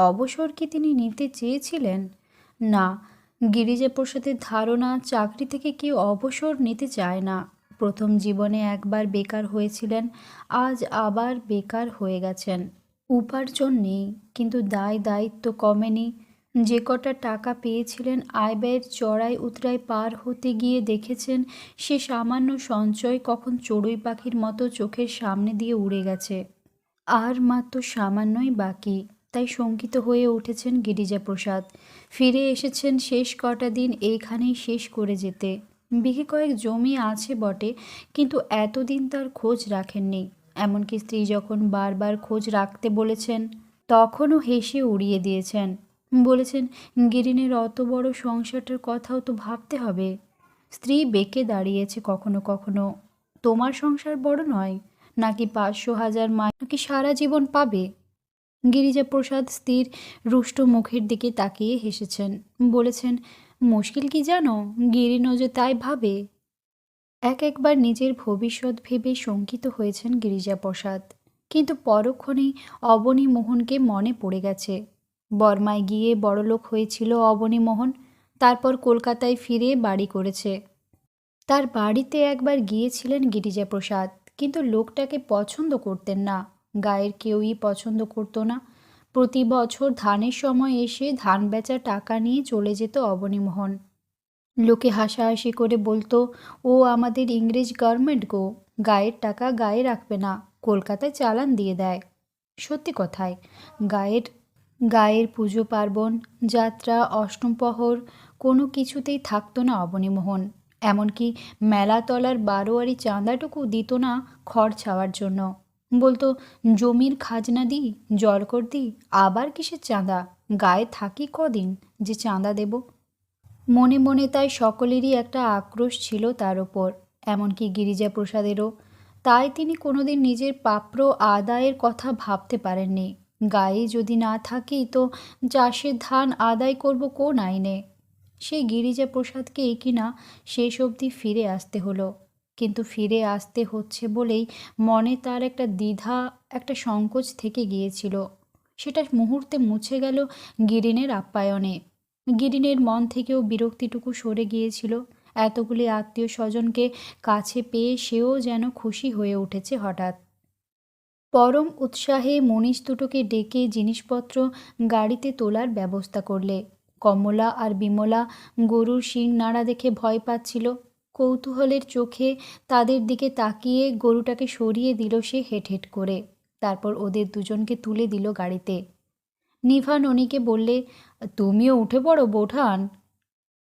অবসর কি তিনি নিতে চেয়েছিলেন? না, গিরিজাপ্রসাদের ধারণা চাকরি থেকে কেউ অবসর নিতে চায় না। প্রথম জীবনে একবার বেকার হয়েছিলেন, আজ আবার বেকার হয়ে গেছেন। উপার্জন নেই, কিন্তু দায় দায়িত্ব কমেনি। যে কটা টাকা পেয়েছিলেন আয় ব্যয়ের চড়াই উতরাই পার হতে গিয়ে দেখেছেন সে সামান্য সঞ্চয় কখন চড়ুই পাখির মতো চোখের সামনে দিয়ে উড়ে গেছে। আর মাত্র সামান্যই বাকি, তাই শঙ্কিত হয়ে উঠেছেন গিরিজাপ্রসাদ। ফিরে এসেছেন শেষ কটা দিন এইখানেই শেষ করে যেতে। বিঘে কয়েক জমি আছে বটে, কিন্তু এতদিন তার খোঁজ রাখেননি। এমনকি স্ত্রী যখন বারবার খোঁজ রাখতে বলেছেন তখনও হেসে উড়িয়ে দিয়েছেন। বলেছেন, গিরিনের অত বড় সংসারটার কথাও তো ভাবতে হবে। স্ত্রী বেঁকে দাঁড়িয়েছে কখনো কখনো, তোমার সংসার বড় নয় নাকি ৫০০,০০০ নাকি সারা জীবন পাবে? গিরিজাপ্রসাদ স্ত্রীর রুষ্ট মুখের দিকে তাকিয়ে হেসেছেন, বলেছেন, মুশকিল কি জানো, গিরিনও যে তাই ভাবে। একবার নিজের ভবিষ্যৎ ভেবে শঙ্কিত হয়েছেন গিরিজাপ্রসাদ, কিন্তু পরক্ষণেই অবনীমোহনকে মনে পড়ে গেছে। বর্মায় গিয়ে বড়লোক হয়েছিল অবনীমোহন, তারপর কলকাতায় ফিরে বাড়ি করেছে। তার বাড়িতে একবার গিয়েছিলেন গিরিজাপ্রসাদ, কিন্তু লোকটাকে পছন্দ করতেন না। গায়ের কেউই পছন্দ করতো না। প্রতি বছর ধানের সময় এসে ধান বেচা টাকা নিয়ে চলে যেত অবনীমোহন। লোকে হাসাহাসি করে বলতো, ও আমাদের ইংরেজ গভর্নমেন্ট গো, গায়ের টাকা গায়ে রাখবে না, কলকাতায় চালান দিয়ে দেয়। সত্যি কথায়, গায়ের গায়ের পুজো পার্বণ, যাত্রা, অষ্টমপ্রহর কোনো কিছুতেই থাকতো না অবনীমোহন। এমনকি মেলাতলার বারোয়ারি চাঁদাটুকু দিত না খড় ছাওয়ার জন্য। বলতো, জমির খাজনা দিই, জলকর দিই, আবার কিসের চাঁদা, গায়ে থাকি কদিন যে চাঁদা দেব। মনে মনে তাই সকলেরই একটা আক্রোশ ছিল তার ওপর, এমনকি গিরিজাপ্রসাদেরও। তাই তিনি কোনোদিন নিজের প্রাপ্য আদায়ের কথা ভাবতে পারেননি। গায়ে যদি না থাকি তো চাষের ধান আদায় করব কোন আইনে? সেই গিরিজাপ্রসাদকেই কিনা শেষ অবধি ফিরে আসতে হলো। কিন্তু ফিরে আসতে হচ্ছে বলেই মনে তার একটা দ্বিধা, একটা সংকোচ থেকে গিয়েছিল। সেটা মুহূর্তে মুছে গেল গিরিনের আপ্যায়নে। গিরিনের মন থেকেও বিরক্তিটুকু সরে গিয়েছিল। এতগুলি আত্মীয় স্বজনকে কাছে পেয়ে সেও যেন খুশি হয়ে উঠেছে হঠাৎ। পরম উৎসাহে মনীষ দুটোকে ডেকে জিনিসপত্র গাড়িতে তোলার ব্যবস্থা করলে। কমলা আর বিমলা গরুর শিং নাড়া দেখে ভয় পাচ্ছিল। কৌতূহলের চোখে তাদের দিকে তাকিয়ে গরুটাকে সরিয়ে দিল সে হেঁট হেঁট করে। তারপর ওদের দুজনকে তুলে দিল গাড়িতে। নিভা ননীকে বললে, তুমিও উঠে পড়ো বৌঠান।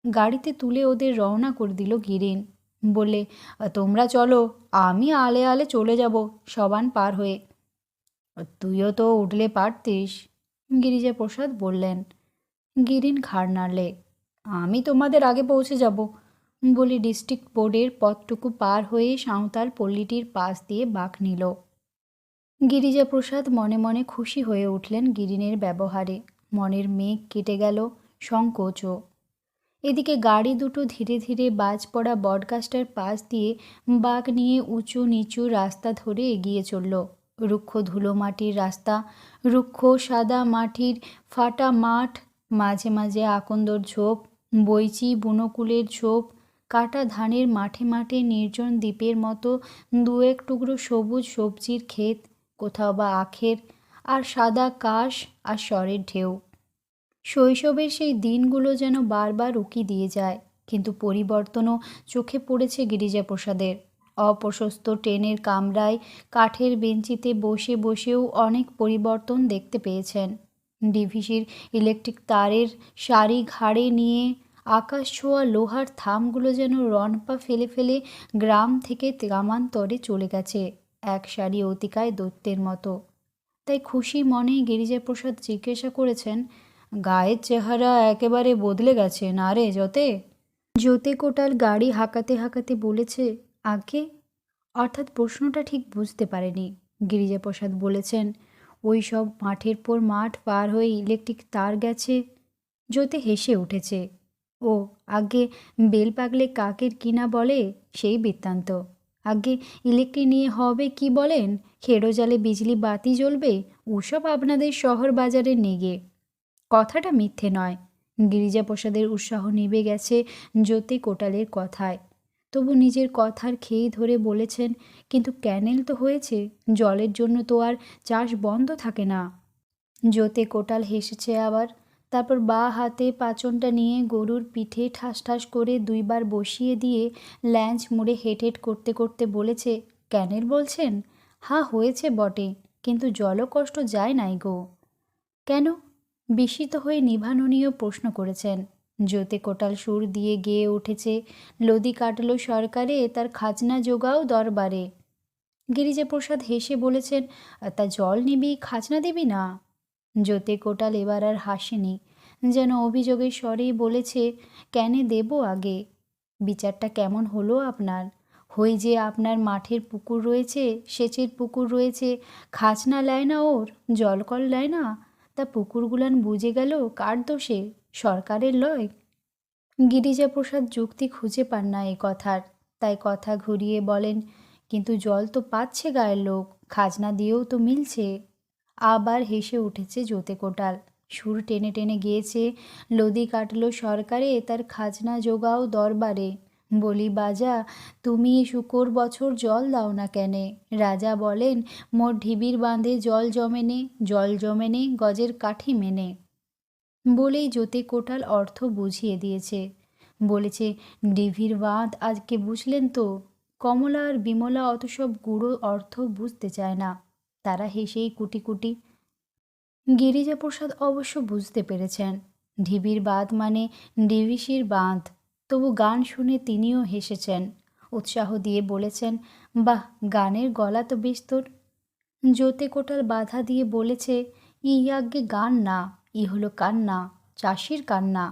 গাড়িতে তুলে ওদের রওনা করে দিল গিরিন। বললে, তোমরা চলো, আমি আলে আলে চলে যাব সবান পার হয়ে। তুইও তো উঠলে পারতিস, গিরিজাপ্রসাদ বললেন। গিরিন ঘাড় নাড়লে। আমি তোমাদের আগে পৌঁছে যাব বলে ডিস্ট্রিক্ট বোর্ডের পথটুকু পার হয়ে সাঁওতাল পল্লীটির পাশ দিয়ে বাঁক নিল। গিরিজাপ্রসাদ মনে মনে খুশি হয়ে উঠলেন গিরিনের ব্যবহারে। মনের মেঘ কেটে গেল, সংকোচও। এদিকে গাড়ি দুটো ধীরে ধীরে বাজ পড়া বটগাছটার পাশ দিয়ে বাঁক নিয়ে উঁচু নিচু রাস্তা ধরে এগিয়ে চলল। রুক্ষ ধুলো মাটির রাস্তা, রুক্ষ সাদা মাটির ফাটা মাঠ, মাঝে মাঝে আকন্দর ঝোপ, বইচি বুনোকুলের ঝোপ, কাটা ধানের মাঠে মাঠে নির্জন দ্বীপের মতো দু এক টুকরো সবুজ সবজির ক্ষেত, কোথাও বা আখের, আর সাদা কাশ আর স্বরের ঢেউ। শৈশবের সেই দিনগুলো যেন বারবার উকি দিয়ে যায়, কিন্তু পরিবর্তনও চোখে পড়েছে গিরিজাপ্রসাদের। অপ্রশস্ত ট্রেনের কামরায় কাঠের বেঞ্চিতে বসে বসেও অনেক পরিবর্তন দেখতে পেয়েছেন। ডিভিসির ইলেকট্রিক তারের সারি ঘাড়ে নিয়ে আকাশ ছোঁয়া লোহার থামগুলো যেন রণপা ফেলে ফেলে গ্রাম থেকে গ্রামান্তরে চলে গেছে, এক সারি অতিকায় দৈত্যের মতো। তাই খুশি মনে গিরিজাপ্রসাদ জিজ্ঞাসা করেছেন, গায়ের চেহারা একেবারে বদলে গেছে না রে যতে? যতে কোটাল গাড়ি হাঁকাতে হাঁকাতে বলেছে, আগে, অর্থাৎ প্রশ্নটা ঠিক বুঝতে পারেনি। গিরিজাপ্রসাদ বলেছেন, ওই সব মাঠের পর মাঠ পার হয়ে ইলেকট্রিক তার গেছে। যতে হেসে উঠেছে, ও আগে, বেল পাগলে কাকের কিনা বলে সেই বৃত্তান্ত। আগে ইলেকট্রিক নিয়ে হবে কি বলেন, খেড়ো জালে বিজলি বাতি জ্বলবে, ওসব আপনাদের শহর বাজারে নেগে। কথাটা মিথ্যে নয়। গিরিজাপ্রসাদের উৎসাহ নিভে গেছে যতে কোটালের কথায়। তবু নিজের কথার খেই ধরে বলেছেন, কিন্তু ক্যানেল তো হয়েছে, জলের জন্য তো আর চাষ বন্ধ থাকে না। যতে কোটাল হেসেছে আবার। তারপর বাঁ হাতে পাচনটা নিয়ে গরুর পিঠে ঠাস ঠাস করে দুইবার বসিয়ে দিয়ে ল্যাঞ্চ মুড়ে হেঁট হেঁট করতে করতে বলেছে, ক্যানেল বলছেন? হা, হয়েছে বটে, কিন্তু জলও কষ্ট যায় নাই গো। কেন? বিস্মিত হয়ে নিভাননীয় প্রশ্ন করেছেন। যতে কোটাল সুর দিয়ে গেয়ে উঠেছে, লদি কাটল সরকারে, তার খাজনা জোগাও দরবারে। গিরিজাপ্রসাদ হেসে বলেছেন, তা জল নিবি, খাজনা দিবি না? যতে কোটাল এবার আর হাসেনি, যেন অভিযোগের স্বরেই বলেছে, কেনে দেব আগে? বিচারটা কেমন হলো আপনার? হই যে আপনার মাঠের পুকুর রয়েছে, সেচের পুকুর রয়েছে, খাজনা নেয় না ওর, জলকল নেয় না, তা পুকুরগুলান বুঝে গেল কার দোষে? সরকারের লয়? গিরিজাপ্রসাদ যুক্তি খুঁজে পান না এ কথার, তাই কথা ঘুরিয়ে বলেন, কিন্তু জল তো পাচ্ছে গায়ের লোক, খাজনা দিয়েও তো মিলছে। আবার হেসে উঠেছে যতে কোটাল, সুর টেনে টেনে গিয়েছে, লদি কাটল সরকারে, তার খাজনা জোগাও দরবারে। বলি বাজা, তুমি শুকর বছর জল দাও না কেনে? রাজা বলেন, মোর ঢিবির বাঁধে জল জমেনে, জল জমেনে গজের কাঠি মেনে। বলেই যতে কোটাল অর্থ বুঝিয়ে দিয়েছে। বলেছে, ডিভির বাঁধ আজকে বুঝলেন তো? কমলা আর বিমলা অত সব গুঁড়ো অর্থ বুঝতে চায় না, তারা হেসেই কুটি কুটি। গিরিজাপ্রসাদ অবশ্য বুঝতে পেরেছেন, ঢিবির বাঁধ মানে ডিভিসির বাঁধ। তবু গান শুনে তিনিও হেসেছেন, উৎসাহ দিয়ে বলেছেন, বাহ, গানের গলা তো বেশ তোর। যতে কোটাল বাধা দিয়ে বলেছে, ই আজ্ঞে গান না, ই হলো কান্না, চাষির কান্না।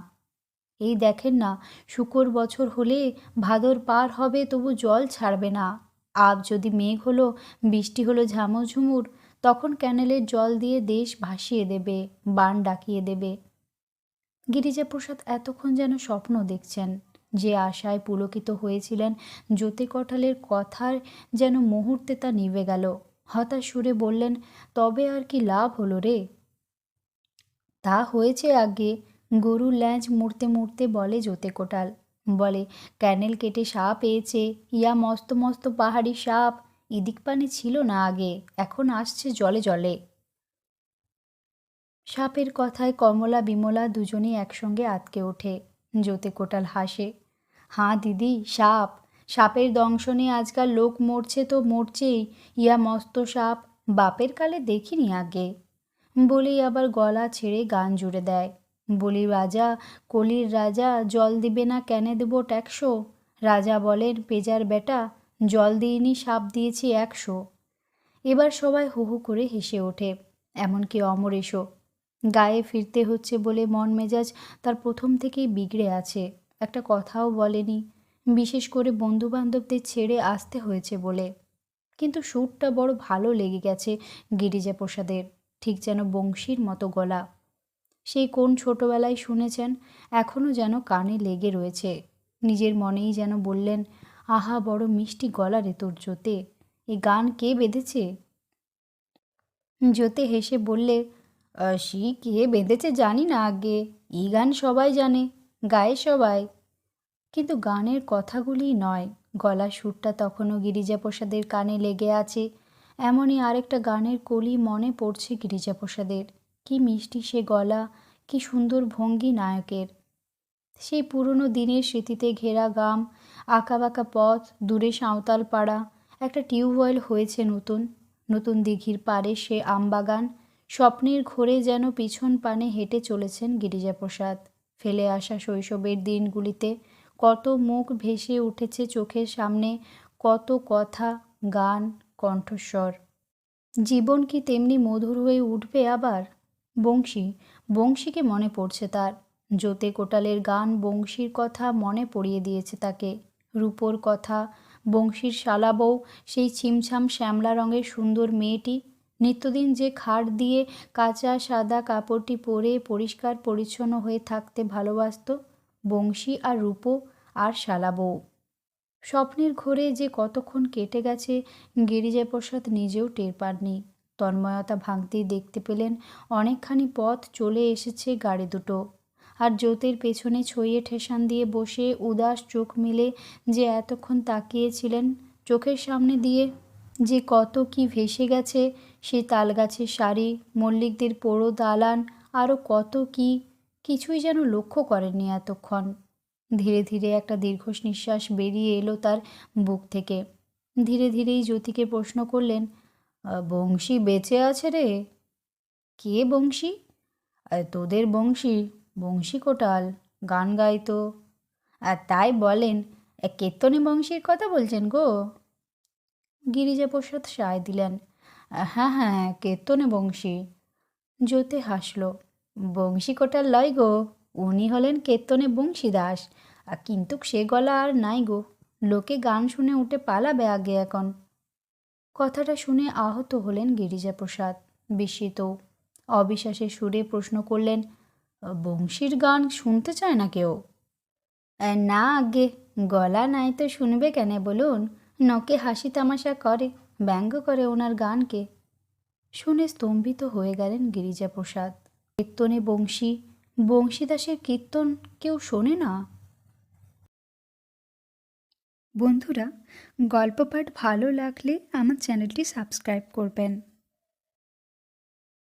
এই দেখেন না, শুকর বছর হলে ভাদর পার হবে তবু জল ছাড়বে না। আব যদি মেঘ হলো, বৃষ্টি হলো ঝামঝুমুর, তখন ক্যানেলের জল দিয়ে দেশ ভাসিয়ে দেবে, বান ডাকিয়ে দেবে। গিরিজাপ্রসাদ এতক্ষণ যেন স্বপ্ন দেখছেন। যে আশায় পুলকিত হয়েছিলেন যতে কোটালের কথার, যেন মুহূর্তে তা নিভে গেল। হতাশ সুরে বললেন, তবে আর কি লাভ হলো রে? তা হয়েছে আগে, গরুর ল্যাজ মুড়তে মুড়তে বলে যতে কোটাল। বলে, ক্যানেল কেটে সাপ পেয়েছে, ইয়া মস্ত মস্ত পাহাড়ি সাপ, ইদিক পানে ছিল না আগে, এখন আসছে জলে জলে। সাপের কথায় কমলা বিমলা দুজনেই একসঙ্গে আঁতকে ওঠে। যতে কোটাল হাসে, হাঁ দিদি, সাপ, সাপের দংশনে আজকাল লোক মরছে তো মরছেই, ইয়া মস্ত সাপ, বাপের কালে দেখিনি আগে। বলেই আবার গলা ছেড়ে গান জুড়ে দেয়, বলি রাজা, কলির রাজা, জল দিবে না কেনে দেবো ট্যাক্সো? রাজা বলেন, পেজার বেটা, জল দিইনি, সাপ দিয়েছি 100। এবার সবাই হু হু করে হেসে ওঠে, এমনকি অমরেশও। গায়ে ফিরতে হচ্ছে বলে মন মেজাজ তার প্রথম থেকেই বিগড়ে আছে, একটা কথাও বলেনি, বিশেষ করে বন্ধুবান্ধবদের ছেড়ে আসতে হয়েছে বলে। কিন্তু সুরটা বড় ভালো লেগে গেছে গিরিজাপ্রসাদের, ঠিক যেন বংশীর মতো গলা। সেই কোন ছোটবেলায় শুনেছেন, এখনও যেন কানে লেগে রয়েছে। নিজের মনেই যেন বললেন, আহা, বড় মিষ্টি গলা রে তোর যতে, এ গান কে বেঁধেছে? যতে হেসে বললে, সে কে বেঁধেছে জানি না আগে, ই গান সবাই জানে, গায়ে সবাই। কিন্তু গানের কথাগুলি নয়, গলার সুরটা তখনও গিরিজাপ্রসাদের কানে লেগে আছে। এমনই আরেকটা গানের কলি মনে পড়ছে গিরিজাপ্রসাদের। কি মিষ্টি সে গলা, কি সুন্দর ভঙ্গি নায়কের। সেই পুরনো দিনের স্মৃতিতে ঘেরা গ্রাম, আঁকাবাঁকা পথ, দূরে সাঁওতাল পাড়া, একটা টিউবওয়েল হয়েছে নতুন, নতুন দিঘির পাড়ে সে আমবাগান। স্বপ্নের ঘোরে যেন পিছন পানে হেঁটে চলেছেন গিরিজাপ্রসাদ। ফেলে আসা শৈশবের দিনগুলিতে কত মুখ ভেসে উঠেছে চোখের সামনে, কত কথা, গান, কণ্ঠস্বর। জীবন কি তেমনি মধুর হয়ে উঠবে আবার? বংশী, বংশীকে মনে পড়ছে তার। জোতে কোটালের গান বংশীর কথা মনে পড়িয়ে দিয়েছে তাকে। রূপোর কথা, বংশীর শালা বউ, সেই ছিমছাম শ্যামলা রঙের সুন্দর মেয়েটি, নিত্যদিন যে খাট দিয়ে কাঁচা সাদা কাপড়টি পরে পরিষ্কার পরিচ্ছন্ন হয়ে থাকতে ভালোবাসত। বংশী আর রূপো আর শালা বউ। স্বপ্নের ঘোরে যে কতক্ষণ কেটে গেছে গিরিজাপ্রসাদ নিজেও টের পাননি। তন্ময়তা ভাঙতেই দেখতে পেলেন অনেকখানি পথ চলে এসেছে গাড়ি দুটো। আর জ্যোতির পেছনে ছইয়ে ঠেসান দিয়ে বসে উদাস চোখ মিলে যে এতক্ষণ তাকিয়েছিলেন, চোখের সামনে দিয়ে যে কত কি ভেসে গেছে, সেই তালগাছের শাড়ি, মল্লিকদের পোড়ো দালান, আরও কত কি, কিছুই যেন লক্ষ্য করেননি এতক্ষণ। ধীরে ধীরে একটা দীর্ঘ নিঃশ্বাস বেরিয়ে এলো তার বুক থেকে। ধীরে ধীরেই জ্যোতিকে প্রশ্ন করলেন, বংশী বেঁচে আছে রে? কে বংশী? তোদের বংশী, বংশী কোটাল, গান গাইতো। আর তাই বলেন, কেতনে বংশীর কথা বলছেন গো? গিরিজাপ্রসাদ সায় দিলেন, হ্যাঁ হ্যাঁ, কেতনে বংশী। জ্যোতি হাসল, বংশী কোটাল লয় গো, উনি হলেন কেতনে বংশী দাস। কিন্তু সে গলা আর নাই গো, লোকে গান শুনে উঠে পালাবে আগে এখন। কথাটা শুনে আহত হলেন গিরিজাপ্রসাদ, বিস্মিত। অবিশ্বাসের সুরে প্রশ্ন করলেন, বংশীর গান শুনতে চায় না কেউ? না আগে, গলা নাই তো শুনবে কেন বলুন? নকে হাসি তামাশা করে, ব্যঙ্গ করে ওনার গানকে। শুনে স্তম্ভিত হয়ে গেলেন গিরিজাপ্রসাদ। কীর্তনে বংশী, বংশীদাসের কীর্তন কেউ শোনে না? বন্ধুরা, গল্প পাঠ ভালো লাগলে আমার চ্যানেলটি সাবস্ক্রাইব করবেন।